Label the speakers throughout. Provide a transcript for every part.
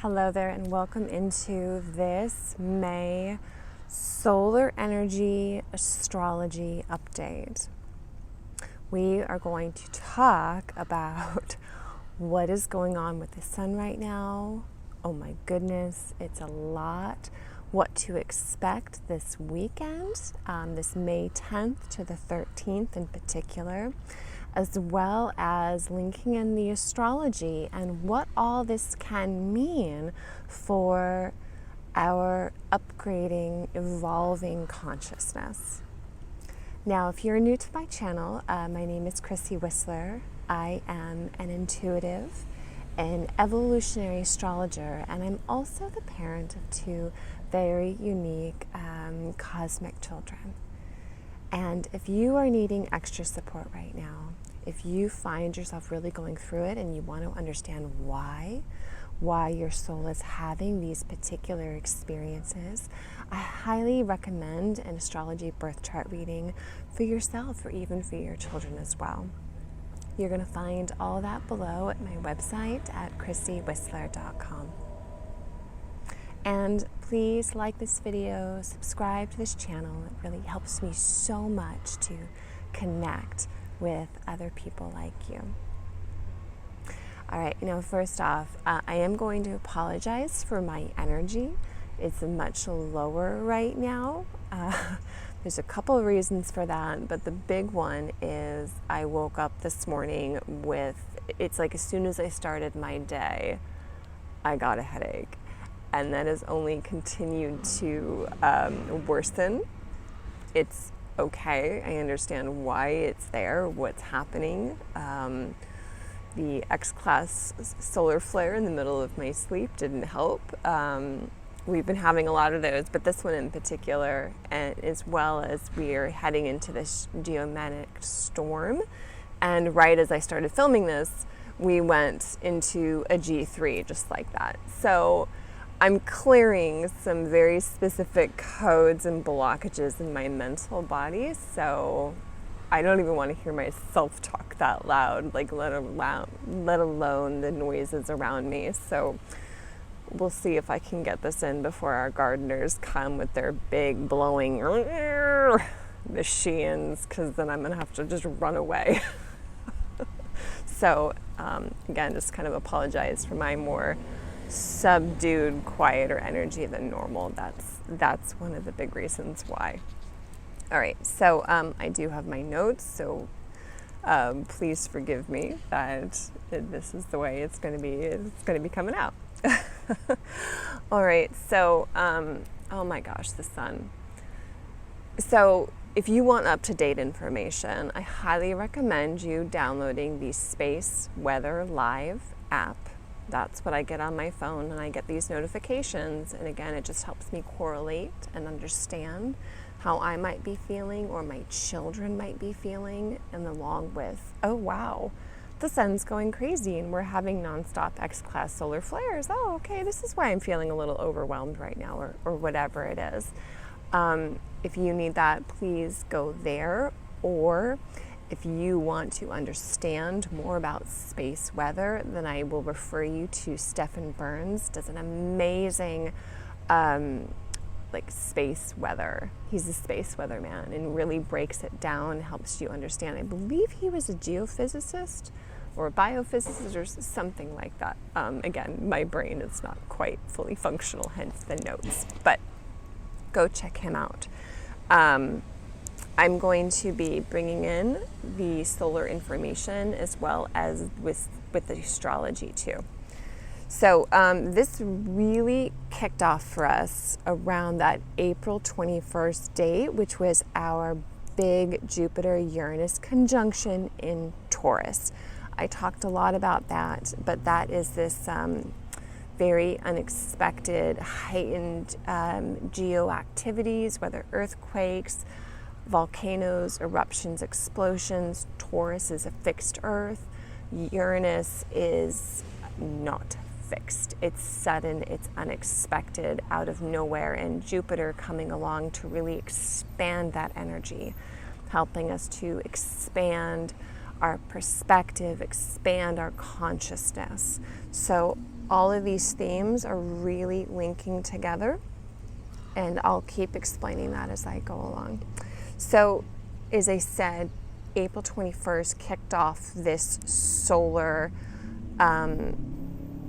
Speaker 1: Hello there, and welcome into this May solar energy astrology update. We are going to talk about what is going on with the sun right now. Oh my goodness, it's a lot. What to expect this weekend, this May 10th to the 13th in particular, as well as linking in the astrology and what all this can mean for our upgrading, evolving consciousness. Now, if you're new to my channel, my name is Chrissy Wissler. I am an intuitive, an evolutionary astrologer, and I'm also the parent of two very unique cosmic children. And if you are needing extra support right now, if you find yourself really going through it and you want to understand why your soul is having these particular experiences, I highly recommend an astrology birth chart reading for yourself or even for your children as well. You're going to find all that below at my website at chrissywissler.com. And please like this video, subscribe to this channel. It really helps me so much to connect with other people like you. All right, first off, I am going to apologize for my energy. It's much lower right now. There's a couple of reasons for that, but the big one is I woke up this morning it's like as soon as I started my day, I got a headache. And that has only continued to worsen. It's okay. I understand why it's there, what's happening. The X-class solar flare in the middle of my sleep didn't help. We've been having a lot of those, but this one in particular, as well as we are heading into this geomagnetic storm. And right as I started filming this, we went into a G3 just like that. So I'm clearing some very specific codes and blockages in my mental body, so I don't even want to hear myself talk that loud, like let alone the noises around me. So we'll see if I can get this in before our gardeners come with their big blowing machines, because then I'm going to have to just run away. So again, just kind of apologize for my more subdued, quieter energy than normal. That's one of the big reasons why. All right, so I do have my notes, so please forgive me that this is the way it's going to be coming out. All right, so oh my gosh, the sun. So if you want up-to-date information, I highly recommend you downloading the Space Weather Live app. That's what I get on my phone, and I get these notifications, and again, it just helps me correlate and understand how I might be feeling or my children might be feeling, and along with, oh wow, the sun's going crazy and we're having nonstop X-class solar flares. Oh, okay, this is why I'm feeling a little overwhelmed right now, or whatever it is. If you need that, please go there, or if you want to understand more about space weather, then I will refer you to Stephen Burns. Does an amazing space weather. He's a space weatherman and really breaks it down, helps you understand. I believe he was a geophysicist or a biophysicist or something like that. Again, my brain is not quite fully functional, hence the notes, but go check him out. I'm going to be bringing in the solar information as well as with the astrology too. So this really kicked off for us around that April 21st date, which was our big Jupiter-Uranus conjunction in Taurus. I talked a lot about that, but that is this very unexpected, heightened geo activities, whether earthquakes, volcanoes, eruptions, explosions. Taurus is a fixed earth. Uranus is not fixed. It's sudden, it's unexpected, out of nowhere, and Jupiter coming along to really expand that energy, helping us to expand our perspective, expand our consciousness. So all of these themes are really linking together, and I'll keep explaining that as I go along. So, as I said, April 21st kicked off this solar,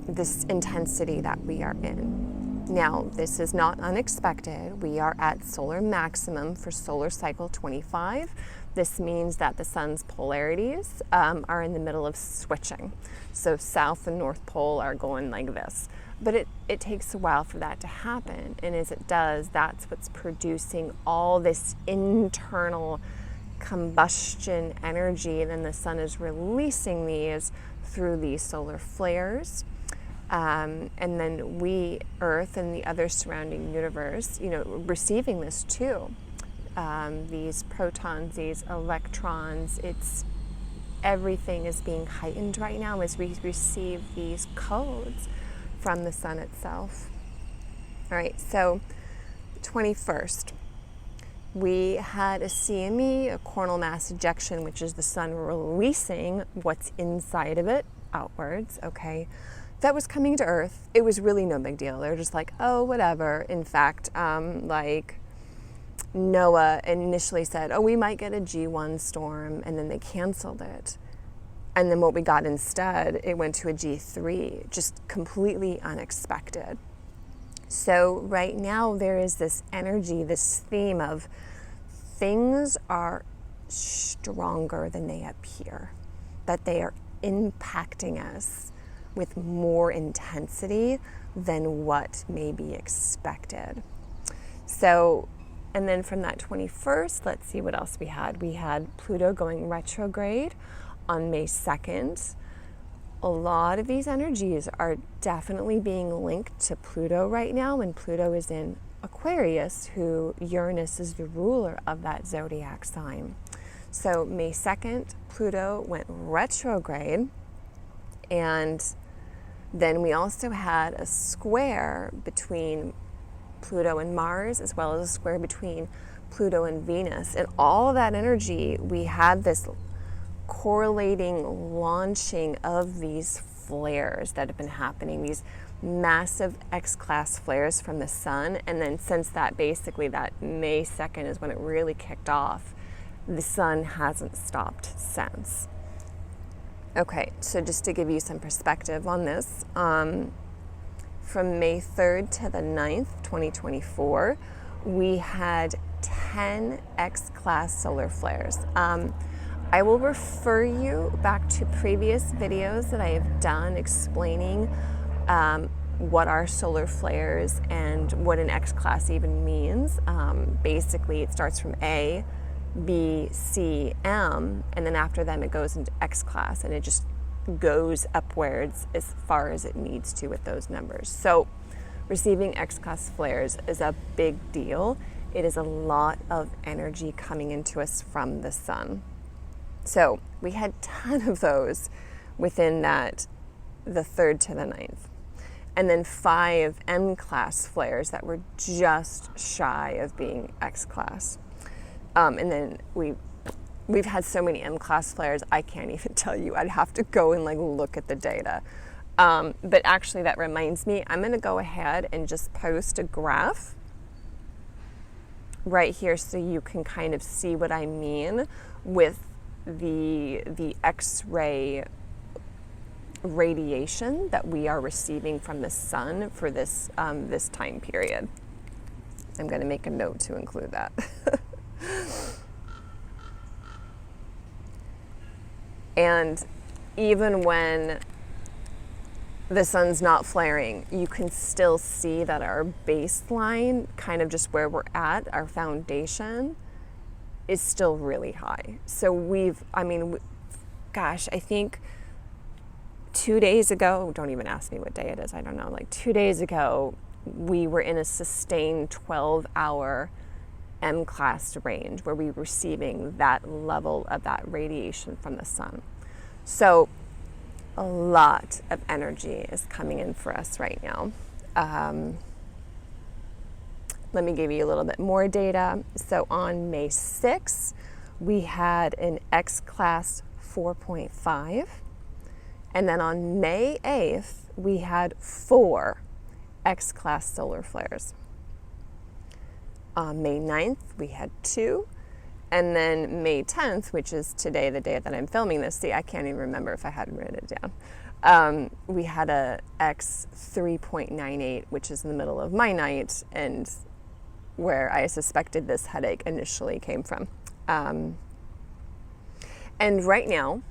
Speaker 1: this intensity that we are in. Now, this is not unexpected. We are at solar maximum for solar cycle 25. This means that the sun's polarities are in the middle of switching. So south and north pole are going like this. But it takes a while for that to happen. And as it does, that's what's producing all this internal combustion energy. And then the sun is releasing these through these solar flares. And then we, Earth, and the other surrounding universe, receiving this too. These protons, these electrons, everything is being heightened right now as we receive these codes from the sun itself. All right, so 21st, we had a CME, a coronal mass ejection, which is the sun releasing what's inside of it outwards, okay? That was coming to Earth. It was really no big deal. They're just like, oh, whatever. In fact, NOAA initially said, oh, we might get a G1 storm, and then they canceled it. And then what we got instead, it went to a G3, just completely unexpected. So right now there is this energy, this theme of things are stronger than they appear, that they are impacting us with more intensity than what may be expected. So, and then from that 21st, let's see what else we had. We had Pluto going retrograde on May 2nd. A lot of these energies are definitely being linked to Pluto right now, and Pluto is in Aquarius, who Uranus is the ruler of that zodiac sign. So May 2nd, Pluto went retrograde, and then we also had a square between Pluto and Mars, as well as a square between Pluto and Venus. And all of that energy, we had this correlating launching of these flares that have been happening, these massive X-class flares from the sun. And then since that, basically that May 2nd is when it really kicked off, the sun hasn't stopped since. Okay, so just to give you some perspective on this, from May 3rd to the 9th, 2024, we had 10 X-class solar flares. I will refer you back to previous videos that I have done explaining what are solar flares and what an X-class even means. Basically, it starts from A, B, C, M, and then after them it goes into X-class, and it just goes upwards as far as it needs to with those numbers. So receiving X-class flares is a big deal. It is a lot of energy coming into us from the sun. So we had a ton of those within that, the 3rd to the 9th. And then 5 M-class flares that were just shy of being X-class. And then we've had so many M-class flares, I can't even tell you. I'd have to go and look at the data. But actually that reminds me, I'm gonna go ahead and just post a graph right here so you can kind of see what I mean with the X-ray radiation that we are receiving from the sun for this this time period. I'm gonna make a note to include that. And even when the sun's not flaring, you can still see that our baseline, kind of just where we're at, our foundation, is still really high. So I think 2 days ago, don't even ask me what day it is, I don't know, 2 days ago, we were in a sustained 12-hour M-class range where we were receiving that level of that radiation from the sun. So a lot of energy is coming in for us right now. Let me give you a little bit more data. So on May 6th, we had an X-class 4.5. And then on May 8th, we had 4 X-class solar flares. On May 9th, we had 2. And then May 10th, which is today, the day that I'm filming this, see, I can't even remember if I hadn't written it down. We had a X 3.98, which is in the middle of my night, and where I suspected this headache initially came from. And right now,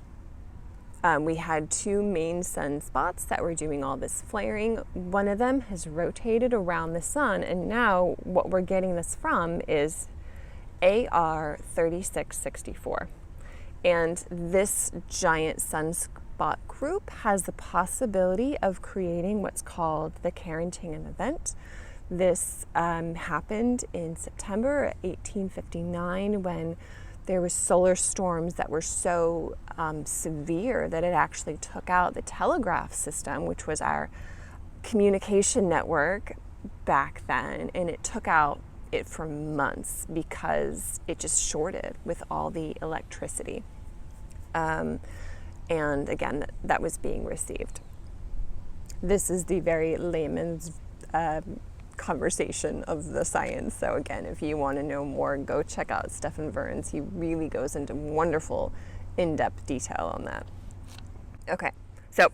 Speaker 1: we had 2 main sunspots that were doing all this flaring. One of them has rotated around the sun, and now what we're getting this from is AR 3664. And this giant sunspot group has the possibility of creating what's called the Carrington event. This happened in September 1859 when there was solar storms that were so severe that it actually took out the telegraph system, which was our communication network back then, and it took out it for months because it just shorted with all the electricity. And again, that was being received. This is the very layman's conversation of the science. So again, if you want to know more, go check out Stephen Verns. He really goes into wonderful in-depth detail on that. Okay, so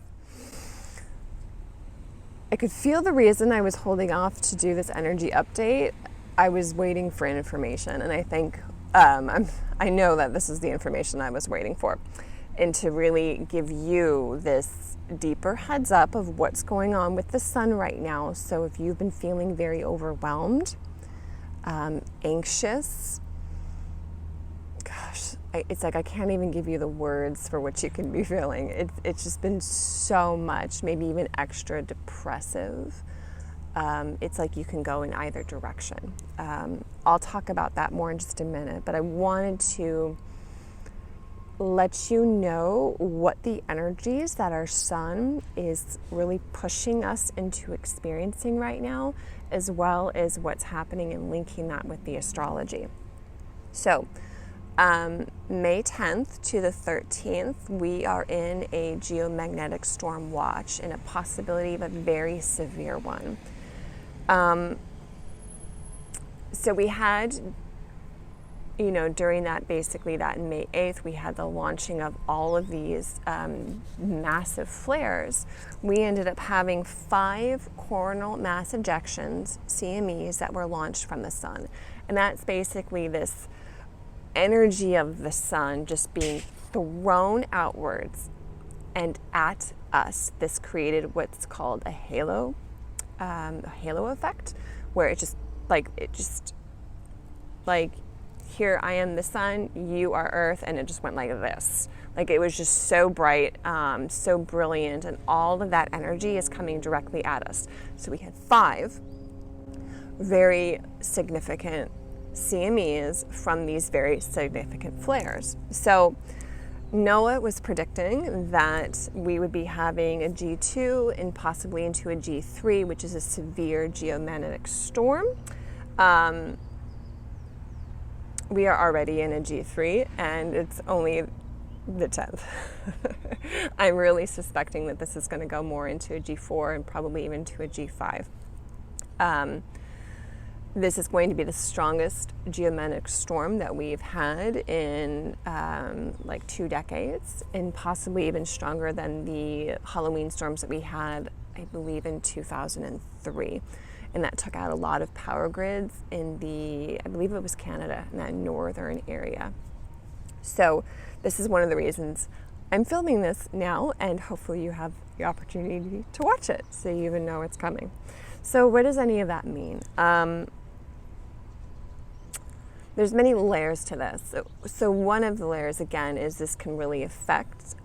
Speaker 1: I could feel the reason I was holding off to do this energy update. I was waiting for information, and I think I know that this is the information I was waiting for, and to really give you this deeper heads up of what's going on with the sun right now. So if you've been feeling very overwhelmed, anxious, gosh, it's like I can't even give you the words for what you can be feeling. It's just been so much, maybe even extra depressive. It's like you can go in either direction. I'll talk about that more in just a minute, but I wanted to let you know what the energies that our sun is really pushing us into experiencing right now, as well as what's happening and linking that with the astrology. So, May 10th to the 13th, we are in a geomagnetic storm watch and a possibility of a very severe one. So we had, during that, basically that May 8th, we had the launching of all of these massive flares. We ended up having 5 coronal mass ejections, CMEs, that were launched from the sun. And that's basically this energy of the sun just being thrown outwards and at us. This created what's called a halo effect, where it just here I am the sun, you are earth, and it just went like this. Like it was just so bright, so brilliant, and all of that energy is coming directly at us. So we had 5 very significant CMEs from these very significant flares. So NOAA was predicting that we would be having a G2 and possibly into a G3, which is a severe geomagnetic storm. We are already in a G3, and it's only the 10th. I'm really suspecting that this is going to go more into a G4 and probably even to a G5. This is going to be the strongest geomagnetic storm that we've had in 2 decades, and possibly even stronger than the Halloween storms that we had, I believe, in 2003. And that took out a lot of power grids in I believe it was Canada, in that northern area. So this is one of the reasons I'm filming this now, and hopefully you have the opportunity to watch it so you even know it's coming. So what does any of that mean? There's many layers to this. So one of the layers, again, is this can really affect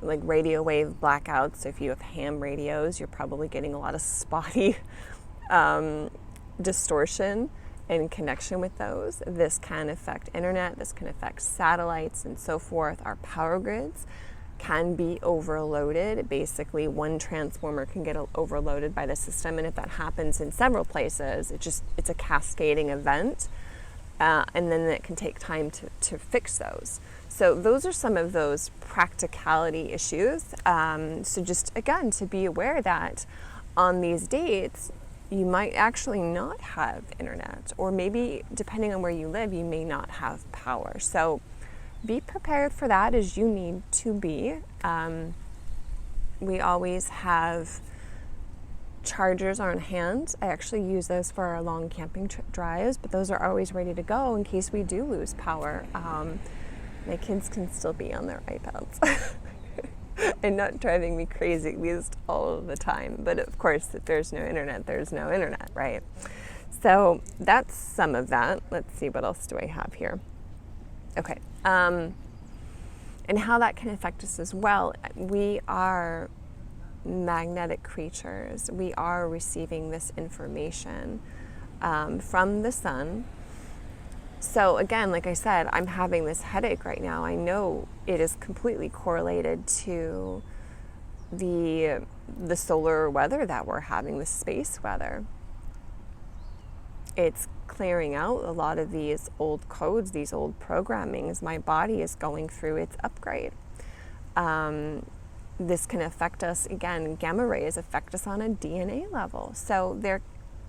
Speaker 1: radio wave blackouts. So if you have ham radios, you're probably getting a lot of spotty distortion in connection with those. This can affect internet, this can affect satellites and so forth. Our power grids can be overloaded. Basically, one transformer can get overloaded by the system, and if that happens in several places, it's a cascading event, and then it can take time to fix those. So those are some of those practicality issues. So just again, to be aware that on these dates, you might actually not have internet, or maybe depending on where you live, you may not have power. So be prepared for that, as you need to be. We always have chargers on hand. I actually use those for our long camping drives, but those are always ready to go in case we do lose power. My kids can still be on their iPads and not driving me crazy, at least all of the time. But of course, if there's no internet, there's no internet, right? So that's some of that. Let's see, what else do I have here? Okay. And how that can affect us as well. We are magnetic creatures. We are receiving this information from the sun. So again, like I said, I'm having this headache right now. I know it is completely correlated to the solar weather that we're having, the space weather. It's clearing out a lot of these old codes, these old programmings. My body is going through its upgrade. This can affect us, again, gamma rays affect us on a DNA level. So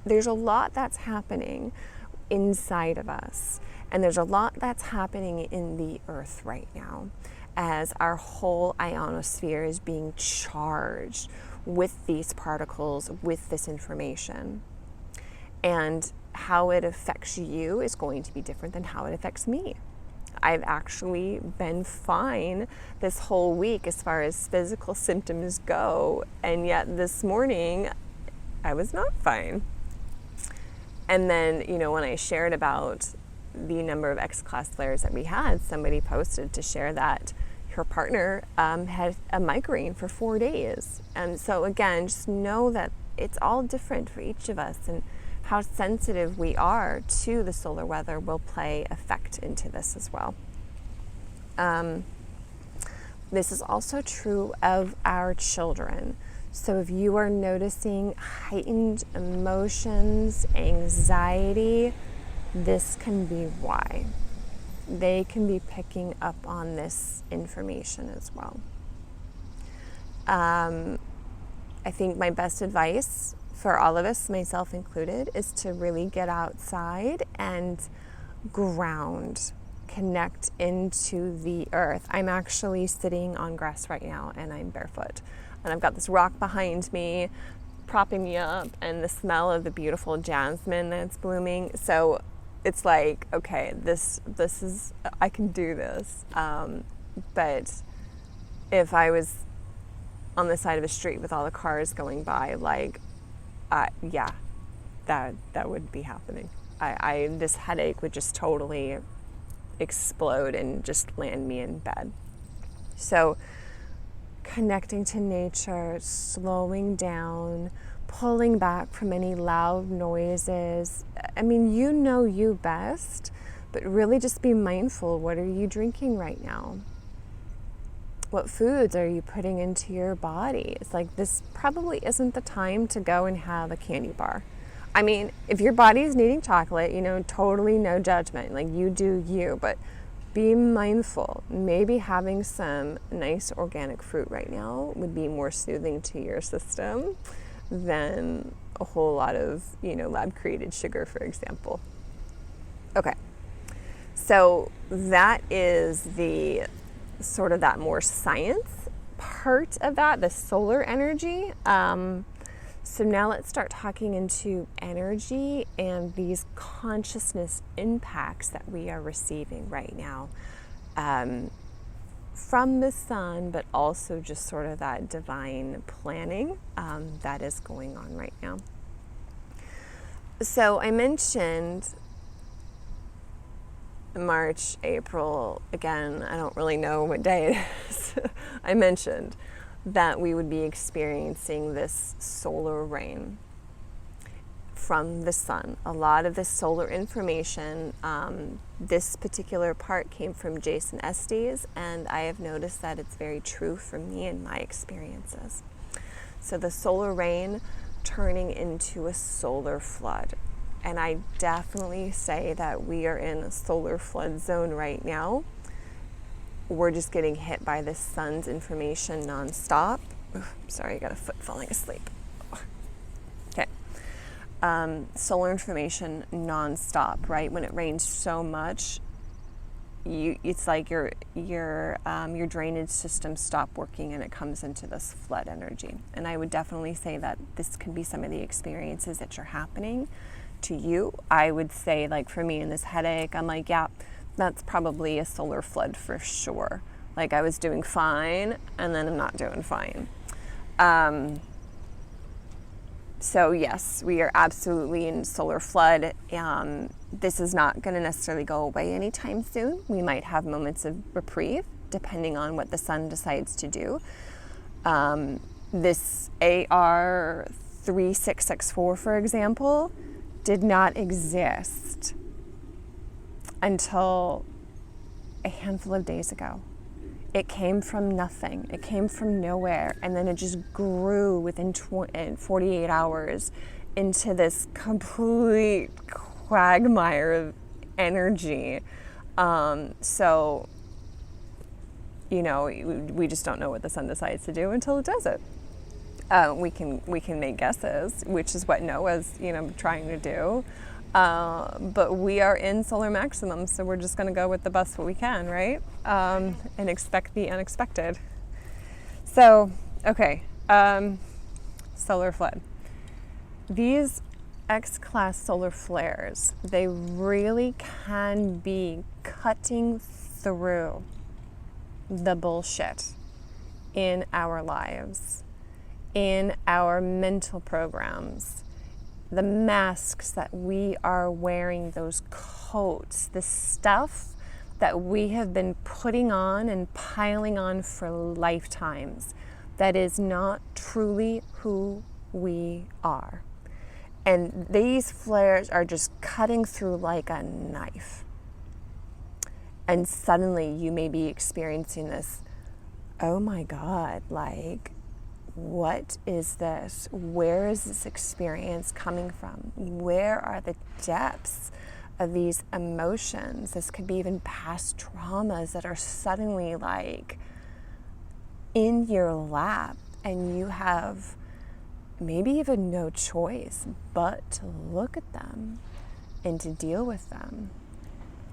Speaker 1: there's a lot that's happening inside of us. And there's a lot that's happening in the earth right now as our whole ionosphere is being charged with these particles, with this information. And how it affects you is going to be different than how it affects me. I've actually been fine this whole week as far as physical symptoms go, and yet this morning I was not fine. And then, when I shared about the number of X-class flares that we had, somebody posted to share that her partner had a migraine for 4 days. And so again, just know that it's all different for each of us, and how sensitive we are to the solar weather will play effect into this as well. This is also true of our children. So if you are noticing heightened emotions, anxiety, this can be why. They can be picking up on this information as well. I think my best advice for all of us, myself included, is to really get outside and ground, connect into the earth. I'm actually sitting on grass right now and I'm barefoot. And I've got this rock behind me, propping me up, and the smell of the beautiful jasmine that's blooming. So it's like, okay, this is, I can do this. But if I was on the side of a street with all the cars going by, yeah, that would be happening. This headache would just totally explode and just land me in bed. So connecting to nature, slowing down, pulling back from any loud noises. I mean, you know you best, but really just be mindful. What are you drinking right now? What foods are you putting into your body? It's like, this probably isn't the time to go and have a candy bar. I mean, if your body is needing chocolate, totally no judgment. Like, you do you, but be mindful. Maybe having some nice organic fruit right now would be more soothing to your system than a whole lot of, lab-created sugar, for example. Okay, so that is the sort of that more science part of that, the solar energy. So now let's start talking into energy and these consciousness impacts that we are receiving right now from the sun, but also just sort of that divine planning that is going on right now. So I mentioned March, April, again, I don't really know what day it is. I mentioned that we would be experiencing this solar rain from the sun. A lot of this solar information, this particular part came from Jason Estes, and I have noticed that it's very true for me and my experiences. So the solar rain turning into a solar flood. And I definitely say that we are in a solar flood zone right now. we're just getting hit by this sun's information nonstop. Sorry, I got a foot falling asleep. Okay. Solar information nonstop, right? When it rains so much, it's like your drainage system stop working and it comes into this flood energy. And I would definitely say that this could be some of the experiences that are happening to you. I would say, like for me in this headache, I'm like, yeah, that's probably a solar flood for sure. Like I was doing fine and then I'm not doing fine. So yes, we are absolutely in solar flood. This is not going to necessarily go away anytime soon. We might have moments of reprieve depending on what the sun decides to do. This AR 3664, for example, did not exist until a handful of days ago. It came from nothing. It came from nowhere. And then it just grew within 48 hours into this complete quagmire of energy. So, you know, we just don't know what the sun decides to do until it does it. We can make guesses, which is what Noah's, trying to do. But we are in solar maximum, so we're just going to go with the best what we can, right? And expect the unexpected. So, okay, solar flood. These X-class solar flares, they really can be cutting through the bullshit in our lives, in our mental programs, the masks that we are wearing, those coats, the stuff that we have been putting on and piling on for lifetimes that is not truly who we are. And these flares are just cutting through like a knife. And suddenly you may be experiencing this, oh my God, like, what is this? Where is this experience coming from? Where are the depths of these emotions? This could be even past traumas that are suddenly like in your lap, and you have maybe even no choice but to look at them and to deal with them.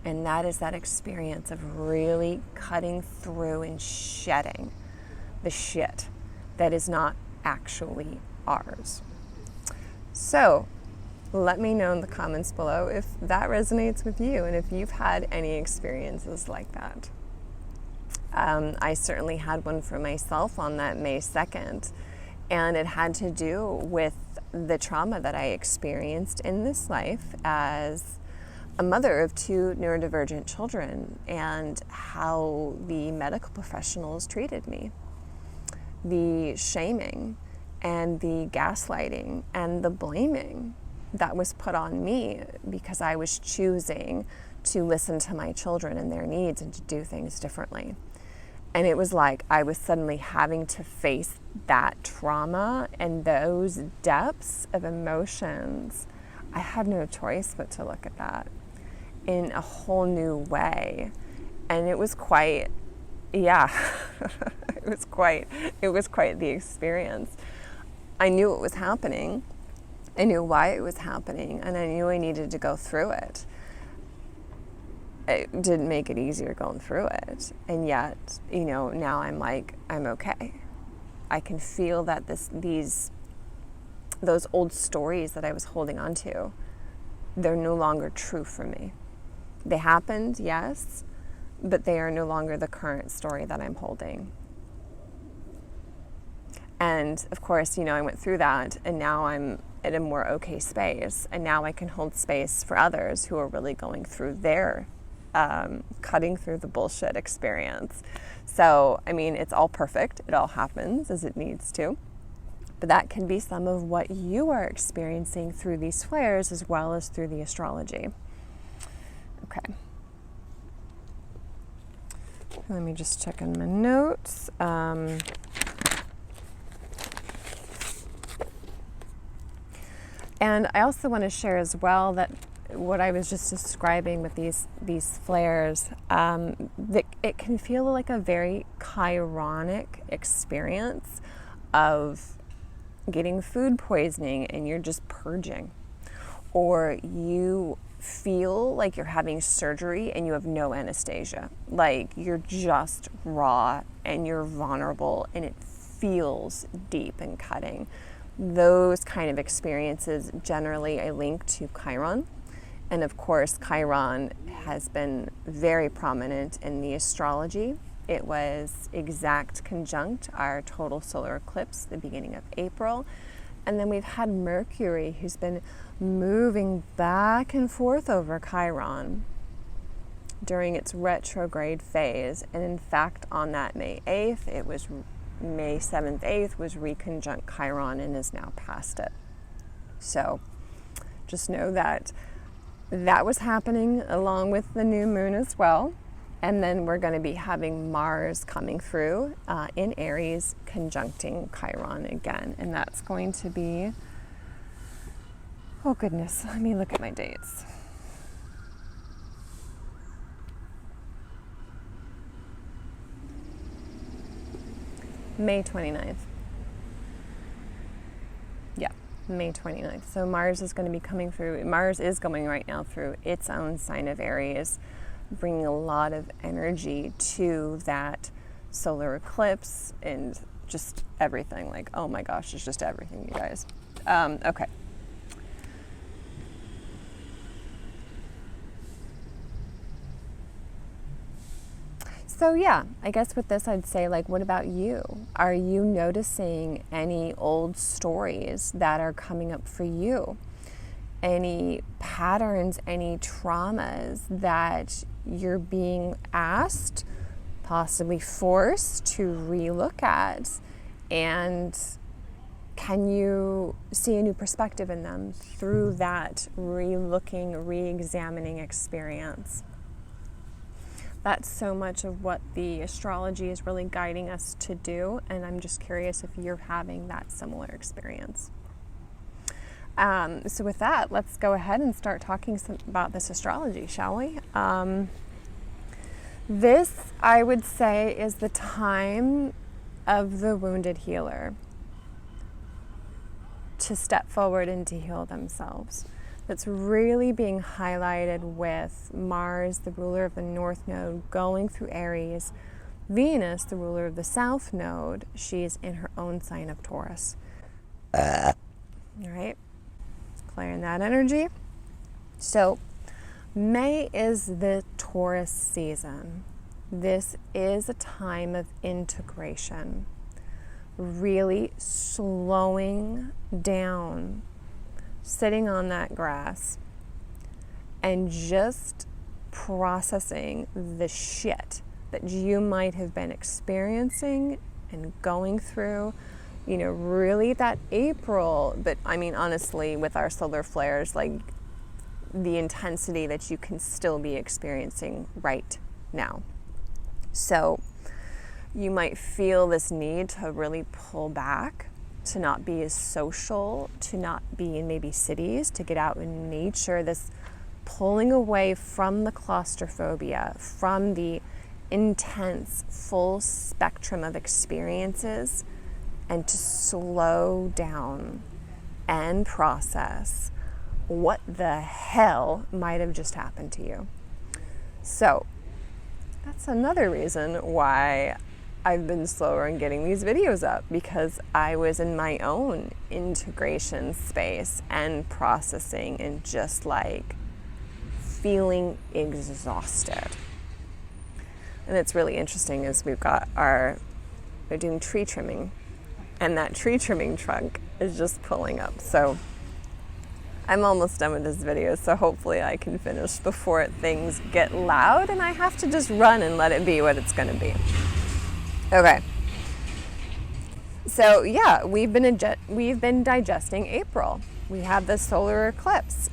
Speaker 1: And that is that experience of really cutting through and shedding the shit that is not actually ours. So let me know in the comments below if that resonates with you and if you've had any experiences like that. I certainly had one for myself on that May 2nd, and it had to do with the trauma that I experienced in this life as a mother of 2 neurodivergent children, and how the medical professionals treated me. The shaming and the gaslighting and the blaming that was put on me because I was choosing to listen to my children and their needs and to do things differently. And it was like I was suddenly having to face that trauma and those depths of emotions. I had no choice but to look at that in a whole new way. And it was quite, it was quite the experience. I knew it was happening. I knew why it was happening, and I knew I needed to go through it. It didn't make it easier going through it. And yet, now I'm like, I'm okay. I can feel that those old stories that I was holding on to, they're no longer true for me. They happened, yes, but they are no longer the current story that I'm holding. And of course, I went through that, and now I'm at a more okay space, and now I can hold space for others who are really going through their cutting through the bullshit experience. So, it's all perfect. It all happens as it needs to. But that can be some of what you are experiencing through these flares as well as through the astrology. Okay. Let me just check in my notes. And I also want to share as well that what I was just describing with these flares, it can feel like a very chironic experience of getting food poisoning and you're just purging, or you feel like you're having surgery and you have no anesthesia, like you're just raw and you're vulnerable and it feels deep and cutting. Those kind of experiences generally I link to Chiron. And of course, Chiron has been very prominent in the astrology. It was exact conjunct our total solar eclipse, the beginning of April. And then we've had Mercury, who's been moving back and forth over Chiron during its retrograde phase. And in fact, on that May 8th, it was May 7th, 8th was reconjunct Chiron and is now past it. So just know that that was happening along with the new moon as well. And then we're going to be having Mars coming through in Aries, conjuncting Chiron again. And that's going to be, oh goodness, let me look at my dates. May 29th. Yeah, May 29th. So Mars is going to be coming through. Mars is going right now through its own sign of Aries, bringing a lot of energy to that solar eclipse and just everything. Like, oh my gosh, it's just everything, you guys. Okay. So yeah, I guess with this I'd say, like, what about you? Are you noticing any old stories that are coming up for you? Any patterns, any traumas that you're being asked, possibly forced to relook at? And can you see a new perspective in them through that relooking, re-examining experience? That's so much of what the astrology is really guiding us to do, and I'm just curious if you're having that similar experience. So with that, let's go ahead and start talking about this astrology, shall we? This, I would say, is the time of the wounded healer to step forward and to heal themselves. That's really being highlighted with Mars, the ruler of the North Node, going through Aries. Venus, the ruler of the South Node, she's in her own sign of Taurus. All right, clearing that energy. So May is the Taurus season. This is a time of integration, really slowing down, sitting on that grass and just processing the shit that you might have been experiencing and going through, you know, really that April. But I mean, honestly, with our solar flares, like the intensity that you can still be experiencing right now. So you might feel this need to really pull back, to not be as social, to not be in maybe cities, to get out in nature, this pulling away from the claustrophobia, from the intense full spectrum of experiences, and to slow down and process what the hell might have just happened to you. So that's another reason why I've been slower in getting these videos up, because I was in my own integration space and processing and just like feeling exhausted. And it's really interesting is they're doing tree trimming, and that tree trimming truck is just pulling up. So I'm almost done with this video, so hopefully I can finish before things get loud and I have to just run and let it be what it's gonna be. Okay, so yeah, we've been digesting April. We had the solar eclipse.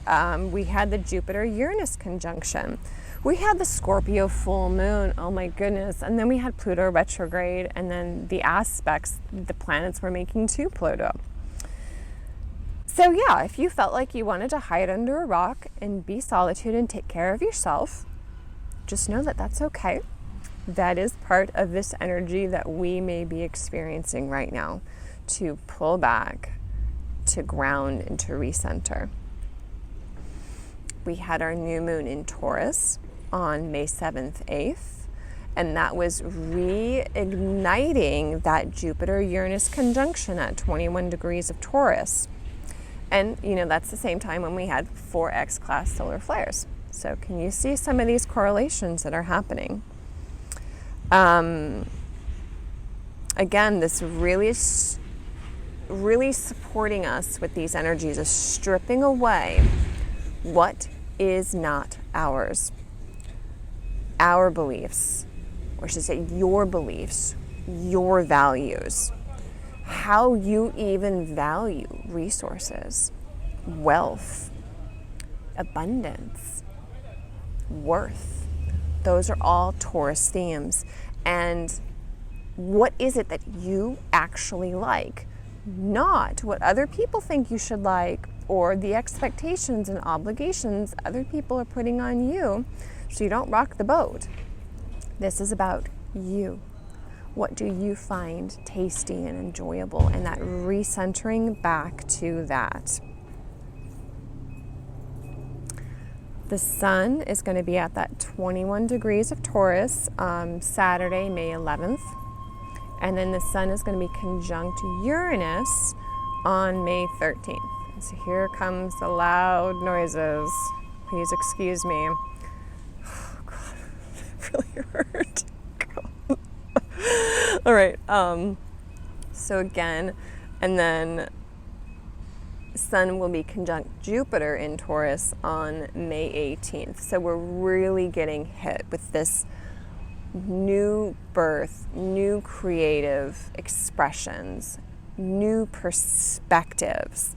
Speaker 1: We had the Jupiter-Uranus conjunction. We had the Scorpio full moon. Oh my goodness! And then we had Pluto retrograde, and then the aspects the planets were making to Pluto. So yeah, if you felt like you wanted to hide under a rock and be solitude and take care of yourself, just know that that's okay. That is part of this energy that we may be experiencing right now, to pull back, to ground, and to recenter. We had our new moon in Taurus on May 7th, 8th, and that was reigniting that Jupiter-Uranus conjunction at 21 degrees of Taurus. And, that's the same time when we had 4X class solar flares. So can you see some of these correlations that are happening? Again, this really supporting us with these energies is stripping away what is not ours. Our beliefs, or I should say your beliefs, your values, how you even value resources, wealth, abundance, worth. Those are all Taurus themes. And what is it that you actually like? Not what other people think you should like, or the expectations and obligations other people are putting on you so you don't rock the boat. This is about you. What do you find tasty and enjoyable? And that recentering back to that. The sun is going to be at that 21 degrees of Taurus Saturday, May 11th. And then the sun is going to be conjunct Uranus on May 13th. So here comes the loud noises. Please excuse me. Oh, God, it really hurt. All right. So again, and then sun will be conjunct Jupiter in Taurus on May 18th. So we're really getting hit with this new birth, new creative expressions, new perspectives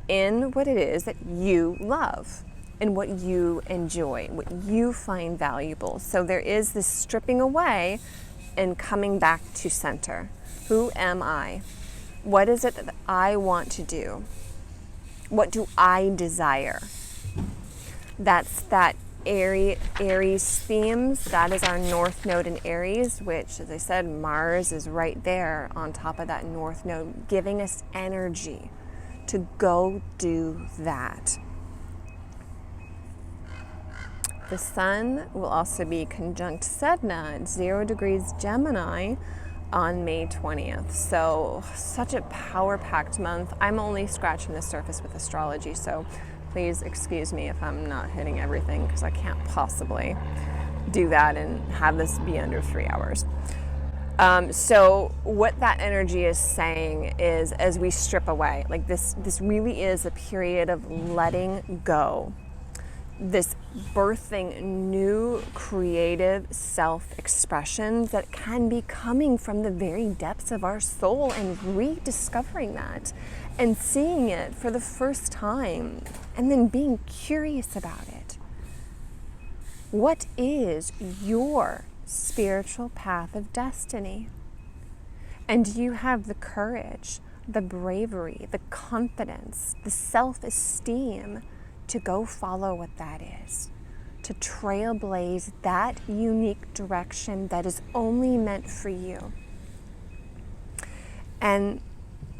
Speaker 1: in what it is that you love and what you enjoy, what you find valuable. So there is this stripping away and coming back to center. Who am I? What is it that I want to do? What do I desire? That's that Aries themes. That is our North Node in Aries, which, as I said, Mars is right there on top of that North Node, giving us energy to go do that. The sun will also be conjunct Sedna at 0 degrees Gemini on May 20th. So such a power-packed month. I'm only scratching the surface with astrology, so please excuse me if I'm not hitting everything, because I can't possibly do that and have this be under 3 hours. So what that energy is saying is, as we strip away, like this really is a period of letting go, this birthing new creative self-expressions that can be coming from the very depths of our soul, and rediscovering that and seeing it for the first time, and then being curious about it. What is your spiritual path of destiny? And do you have the courage, the bravery, the confidence, the self-esteem to go follow what that is, to trailblaze that unique direction that is only meant for you? And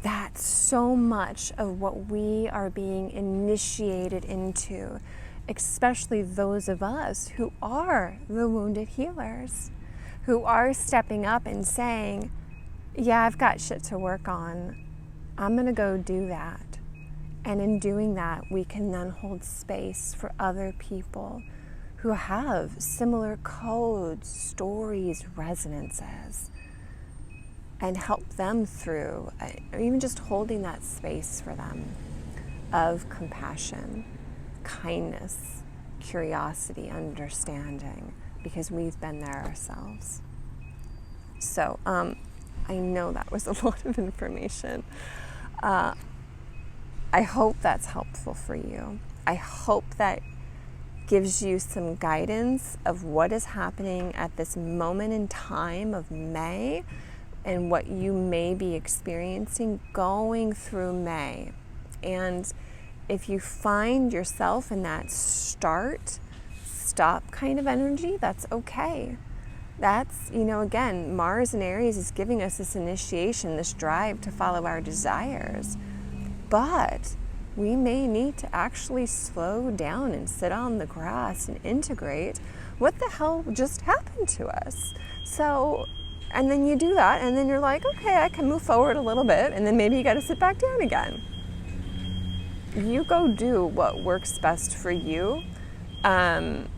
Speaker 1: that's so much of what we are being initiated into, especially those of us who are the wounded healers, who are stepping up and saying, yeah, I've got shit to work on. I'm going to go do that. And in doing that, we can then hold space for other people who have similar codes, stories, resonances, and help them through, or even just holding that space for them of compassion, kindness, curiosity, understanding, because we've been there ourselves. So I know that was a lot of information. I hope that's helpful for you. I hope that gives you some guidance of what is happening at this moment in time of May, and what you may be experiencing going through May, And if you find yourself in that stop kind of energy, that's okay. That's, again, Mars in Aries is giving us this initiation, this drive to follow our desires. But we may need to actually slow down and sit on the grass and integrate what the hell just happened to us. So, and then you do that, and then you're like, okay, I can move forward a little bit, and then maybe you got to sit back down again. You go do what works best for you. I'm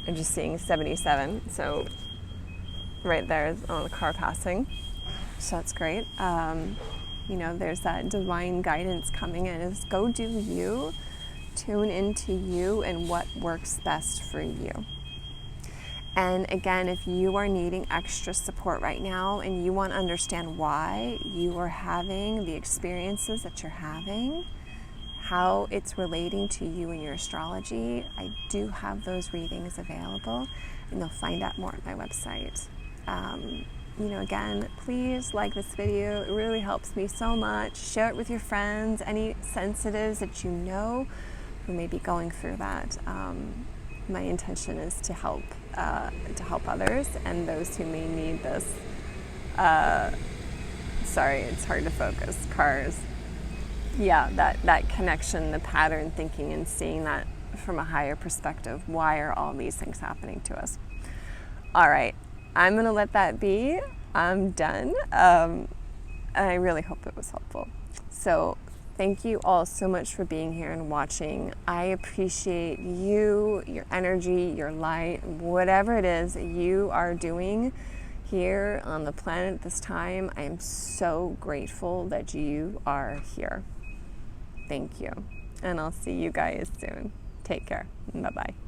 Speaker 1: just seeing 77, so right there is the car passing, so that's great. There's that divine guidance coming in. Is go do you, tune into you and what works best for you. And again, if you are needing extra support right now and you want to understand why you are having the experiences that you're having, how it's relating to you and your astrology, I do have those readings available, and you'll find out more at my website. Again, please like this video. It really helps me so much. Share it with your friends, any sensitives that you know who may be going through that. My intention is to help others and those who may need this. Sorry, it's hard to focus. Cars. Yeah, that connection, the pattern thinking, and seeing that from a higher perspective. Why are all these things happening to us? All right, I'm going to let that be. I'm done. I really hope it was helpful. So thank you all so much for being here and watching. I appreciate you, your energy, your light, whatever it is that you are doing here on the planet at this time. I am so grateful that you are here. Thank you. And I'll see you guys soon. Take care. Bye-bye.